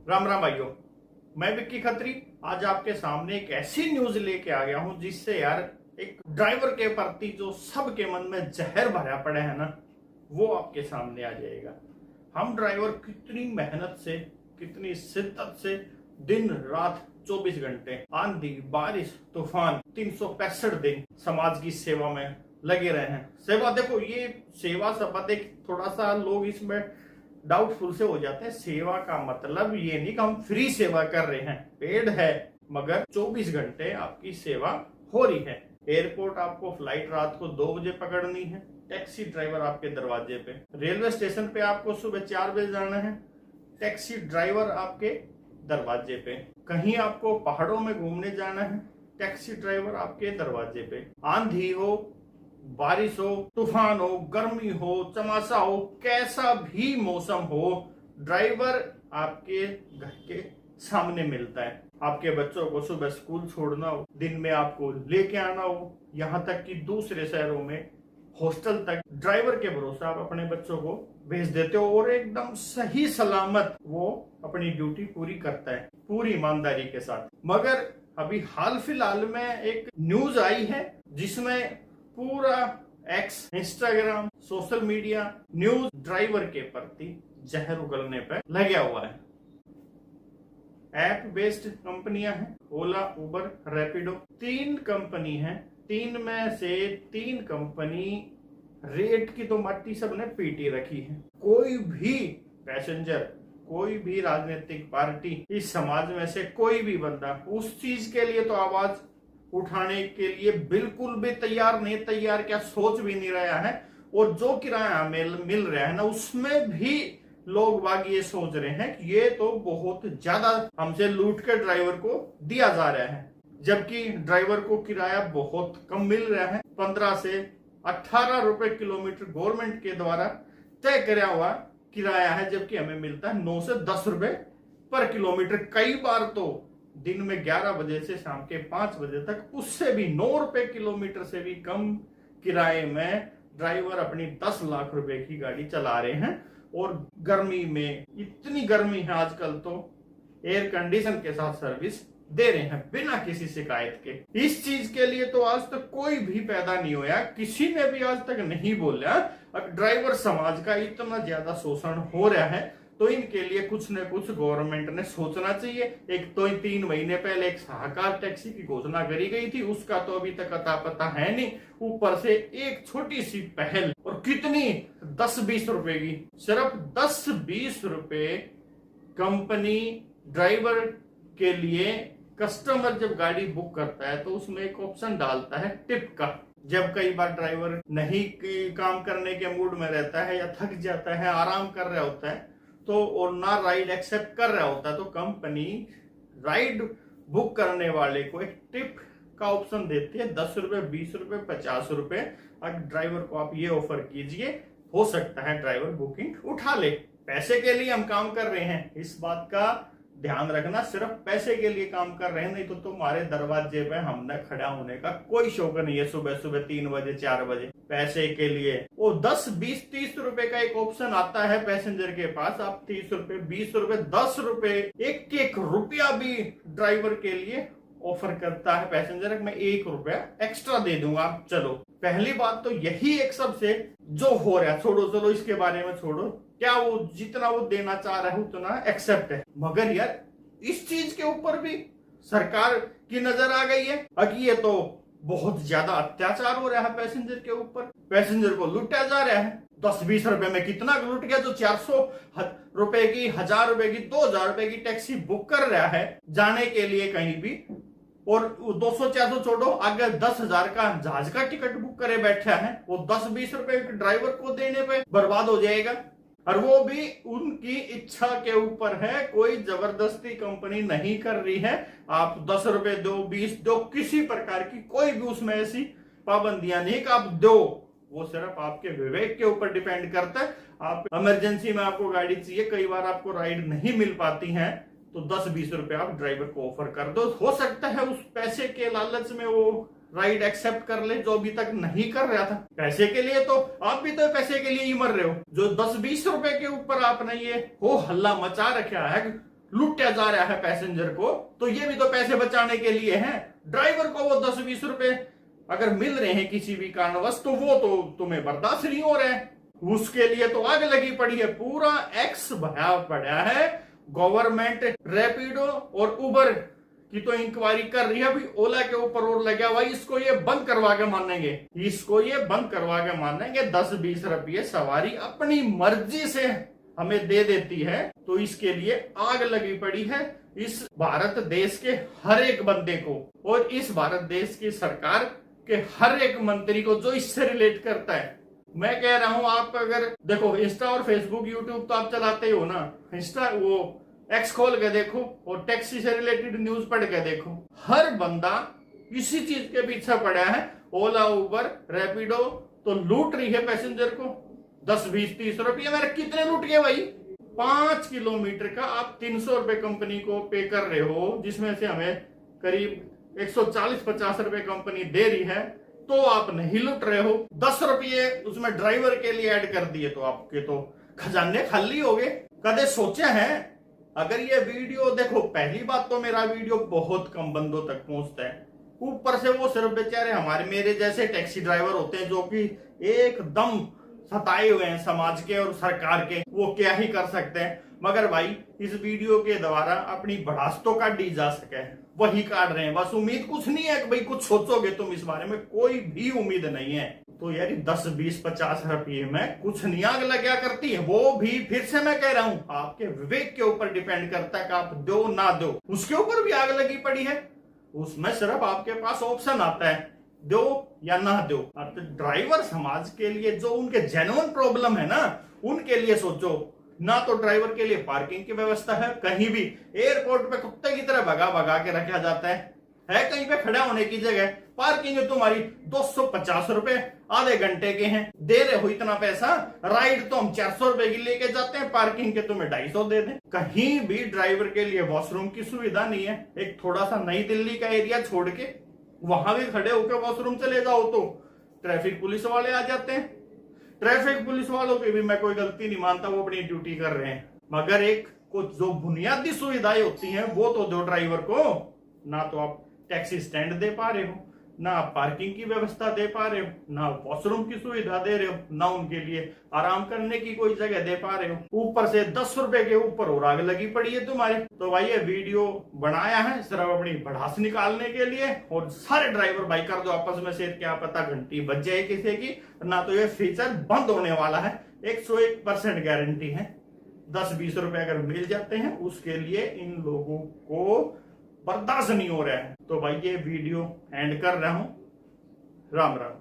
राम राम भाइयों, मैं विक्की खत्री आज आपके सामने एक ऐसी न्यूज लेके आ गया हूं जिससे यार एक ड्राइवर के प्रति जो सबके मन में जहर भरा पड़े है ना, वो आपके सामने आ जाएगा। हम ड्राइवर कितनी मेहनत से, कितनी शिद्दत से दिन रात 24 घंटे आंधी बारिश तूफान 365 दिन समाज की सेवा में लगे रहे हैं। सेवा, देखो ये सेवा शब्द एक थोड़ा सा लोग इसमें डाउटफुल से हो जाते हैं। सेवा का मतलब ये नहीं कि हम फ्री सेवा कर रहे हैं, पेड है, मगर 24 घंटे आपकी सेवा हो रही है। एयरपोर्ट आपको फ्लाइट रात को 2 बजे पकड़नी है, टैक्सी ड्राइवर आपके दरवाजे पे। रेलवे स्टेशन पे आपको सुबह 4 बजे जाना है, टैक्सी ड्राइवर आपके दरवाजे पे। कहीं आपको पहाड़ों में घूमने जाना है, टैक्सी ड्राइवर आपके दरवाजे पे। आंधी हो, बारिश हो, तूफान हो, गर्मी हो, चमासा हो, कैसा भी मौसम हो, ड्राइवर आपके घर के सामने मिलता है। आपके बच्चों को सुबह स्कूल छोड़ना हो, दिन में आपको लेके आना हो, यहाँ तक कि दूसरे शहरों में हॉस्टल तक ड्राइवर के भरोसे आप अपने बच्चों को भेज देते हो और एकदम सही सलामत वो अपनी ड्यूटी पूरी करता है, पूरी ईमानदारी के साथ। मगर अभी हाल फिलहाल में एक न्यूज आई है जिसमें पूरा x, Instagram, social media news driver के प्रति जहर उगलने पर लगा हुआ है। ऐप बेस्ड कंपनियां हैं, ओला, उबर, रैपिडो, 3 कंपनी हैं। 3 में से 3 कंपनी रेट की तो मट्टी सबने पीटी रखी है। कोई भी पैसेंजर, कोई भी राजनीतिक पार्टी, इस समाज में से कोई भी बंदा उस चीज के लिए तो आवाज उठाने के लिए बिल्कुल भी तैयार नहीं, तैयार क्या सोच भी नहीं रहा है। और जो किराया मिल रहा है ना, उसमें भी लोग बाग ये सोच रहे हैं कि ये तो बहुत ज्यादा हमसे लूट के ड्राइवर को दिया जा रहा है, जबकि ड्राइवर को किराया बहुत कम मिल रहा है। 15 से 18 रुपए किलोमीटर गवर्नमेंट के द्वारा तय किया हुआ किराया है, जबकि हमें मिलता है 9 से 10 रुपए पर किलोमीटर। कई बार तो दिन में 11 बजे से शाम के 5 बजे तक उससे भी 9 रुपए किलोमीटर से भी कम किराए में ड्राइवर अपनी 10 लाख रुपए की गाड़ी चला रहे हैं। और गर्मी में, इतनी गर्मी है आजकल, तो एयर कंडीशन के साथ सर्विस दे रहे हैं बिना किसी शिकायत के। इस चीज के लिए तो आज तक कोई भी पैदा नहीं हुआ, किसी ने भी आज तक नहीं बोला। अब ड्राइवर समाज का इतना ज्यादा शोषण हो रहा है तो इनके लिए कुछ न कुछ गवर्नमेंट ने सोचना चाहिए। एक तो 3 महीने पहले एक साहकार टैक्सी की घोषणा करी गई थी, उसका तो अभी तक अता पता है नहीं। ऊपर से एक छोटी सी पहल, और कितनी 10-20 रुपए की, सिर्फ 10-20 रुपए कंपनी ड्राइवर के लिए। कस्टमर जब गाड़ी बुक करता है तो उसमें एक ऑप्शन डालता है टिप का। जब कई बार ड्राइवर नहीं काम करने के मूड में रहता है या थक जाता है, आराम कर रहा होता है, तो और ना राइड एक्सेप्ट कर रहा होता है, तो कंपनी राइड बुक करने वाले को एक टिप का ऑप्शन देती है। 10 रुपए, 20 रुपए, 50 रुपए। अब ड्राइवर को आप ये ऑफर कीजिए, हो सकता है ड्राइवर बुकिंग उठा ले। पैसे के लिए हम काम कर रहे हैं, इस बात का ध्यान रखना। सिर्फ पैसे के लिए काम कर रहे हैं, नहीं तो तुम्हारे दरवाजे पे हमने खड़ा होने का कोई शौक नहीं है सुबह सुबह 3 बजे 4 बजे पैसे के लिए। वो 10, 20, 30 रुपए का एक ऑप्शन आता है पैसेंजर के पास। आप 30 रुपए, 20 रुपए, 10 रुपए, 1-1 रुपया भी ड्राइवर के लिए ऑफर करता है पैसेंजर। मैं 1 रुपया एक्स्ट्रा दे दूंगा, चलो। पहली बात तो यही एक सबसे जो हो रहा है, छोड़ो, चलो इसके बारे में छोड़ो, क्या वो जितना वो देना चाह रहा है उतना एक्सेप्ट है। मगर यार इस चीज के ऊपर भी सरकार की नजर आ गई है कि ये तो बहुत ज्यादा अत्याचार हो रहा है पैसेंजर के ऊपर, पैसेंजर को लूटा जा रहा है। 10-20 रुपए में कितना लूट गया, जो 400 रुपए की, 1000 रुपए की, 2000 रुपए की टैक्सी बुक कर रहा है जाने के लिए कहीं भी, और 200-400 छोड़ो, आगे 10,000 का जहाज का टिकट बुक करे बैठा है, वो 10-20 रुपए ड्राइवर को देने पे बर्बाद हो जाएगा। और वो भी उनकी इच्छा के ऊपर है, कोई जबरदस्ती कंपनी नहीं कर रही है। आप 10 रुपए दो, 20 दो, किसी प्रकार की कोई भी उसमें ऐसी पाबंदियां नहीं कि आप दो। वो सिर्फ आपके विवेक के ऊपर डिपेंड करता है। आप इमरजेंसी में आपको गाड़ी चाहिए, कई बार आपको राइड नहीं मिल पाती है, तो 10-20 रुपए आप ड्राइवर को ऑफर कर दो। हो सकता है उस पैसे के लालच में वो राइड एक्सेप्ट कर ले, जो अभी तक नहीं कर रहा था। पैसे के लिए तो आप भी तो पैसे के लिए ही मर रहे हो। जो 10-20 रुपए के ऊपर आपने ये हो हल्ला मचा रखा है लूटा जा रहा है पैसेंजर को, तो ये भी तो पैसे बचाने के लिए है। ड्राइवर को वो 10-20 रुपए अगर मिल रहे हैं किसी भी कारणवश, तो वो तो तुम्हें बर्दाश्त नहीं हो रहा है, उसके लिए तो आग लगी पड़ी है। पूरा एक्स भरा पड़ा है। गवर्नमेंट रैपिडो और उबर की तो इंक्वायरी कर रही है, अभी ओला के ऊपर और लगा हुआ। इसको ये बंद करवा के मानेंगे, इसको ये बंद करवा के मानेंगे। 10-20 रुपये सवारी अपनी मर्जी से हमें दे देती है, तो इसके लिए आग लगी पड़ी है इस भारत देश के हर एक बंदे को, और इस भारत देश की सरकार के हर एक मंत्री को जो इससे रिलेट करता है। मैं कह रहा हूं, आप अगर देखो इंस्टा और फेसबुक यूट्यूब तो आप चलाते ही हो ना, इंस्टा वो एक्स खोल के देखो और टैक्सी से रिलेटेड न्यूज पढ़ के देखो, हर बंदा इसी चीज के पीछे पड़ा है। ओला उबर रैपिडो तो लूट रही है पैसेंजर को 10-20-30 रुपये। मेरे कितने लूट गए भाई? 5 किलोमीटर का आप 300 रुपए कंपनी को पे कर रहे हो, जिसमें से हमें करीब 140-50 रुपए कंपनी दे रही है, तो आप नहीं लूट रहे हो। 10 रुपये उसमें ड्राइवर के लिए ऐड कर दिए, तो आपके तो खजाने खाली हो गए। कदे सोचे हैं अगर ये वीडियो देखो, पहली बात तो मेरा वीडियो बहुत कम बंदों तक पहुंचता है, ऊपर से वो सिर्फ बेचारे हमारे मेरे जैसे टैक्सी ड्राइवर होते हैं जो कि एकदम सताए हुए हैं समाज के और सरकार के, वो क्या ही कर सकते हैं। मगर भाई इस वीडियो के द्वारा अपनी भड़ास तो काटी जा सके, वही काट रहे हैं। बस उम्मीद कुछ नहीं है कि भाई कुछ सोचोगे तुम इस बारे में, कोई भी उम्मीद नहीं है। तो यार 10-20-50 रुपये में कुछ नहीं आग लगा करती है। वो भी फिर से मैं कह रहा हूं, आपके विवेक के ऊपर डिपेंड करता है कि आप दो ना दो, उसके ऊपर भी आग लगी पड़ी है। उसमें सिर्फ आपके पास ऑप्शन आता है, दो या ना दो। अब तो ड्राइवर समाज के लिए जो उनके जेन्युइन प्रॉब्लम है ना, उनके लिए सोचो ना। तो ड्राइवर के लिए पार्किंग की व्यवस्था है, कहीं भी एयरपोर्ट पे कुत्ते की तरह भगा भगा के रखा जाता है कहीं पे खड़ा होने की जगह पार्किंग है तुम्हारी 250 रुपए आधे घंटे के हैं, दे रहे हो इतना पैसा। राइड तो हम 400 रुपए की लेके जाते हैं, पार्किंग के तुम्हें 250 दे दें। कहीं भी ड्राइवर के लिए वॉशरूम की सुविधा नहीं है। एक थोड़ा सा नई दिल्ली का एरिया छोड़ के वहां भी खड़े होकर वॉशरूम चले जाओ तो ट्रैफिक पुलिस वाले आ जाते हैं। ट्रैफिक पुलिस वालों की भी मैं कोई गलती नहीं मानता, वो अपनी ड्यूटी कर रहे हैं, मगर एक कुछ जो बुनियादी सुविधाएं होती हैं वो तो दो ड्राइवर को। ना तो आप टैक्सी स्टैंड दे पा रहे हो, ना आप पार्किंग की व्यवस्था दे पा रहे हो, ना वॉशरूम की सुविधा दे रहे हो, ना उनके लिए आराम करने की कोई जगह दे पा रहे हो। ऊपर से 10 रुपए के ऊपर और आग लगी पड़ी है तुम्हारे। तो भाई ये वीडियो बनाया है सिर्फ अपनी भड़ास निकालने के लिए, और सारे ड्राइवर भाई कर दो आपस में से, क्या पता घंटी बज जाए किसी की। ना तो ये फीचर बंद होने वाला है, 101% गारंटी है। 10-20 रुपए अगर मिल जाते हैं उसके लिए इन लोगों को बर्दाश्त नहीं हो रहा है। तो भाई ये वीडियो एंड कर रहा हूं। राम राम।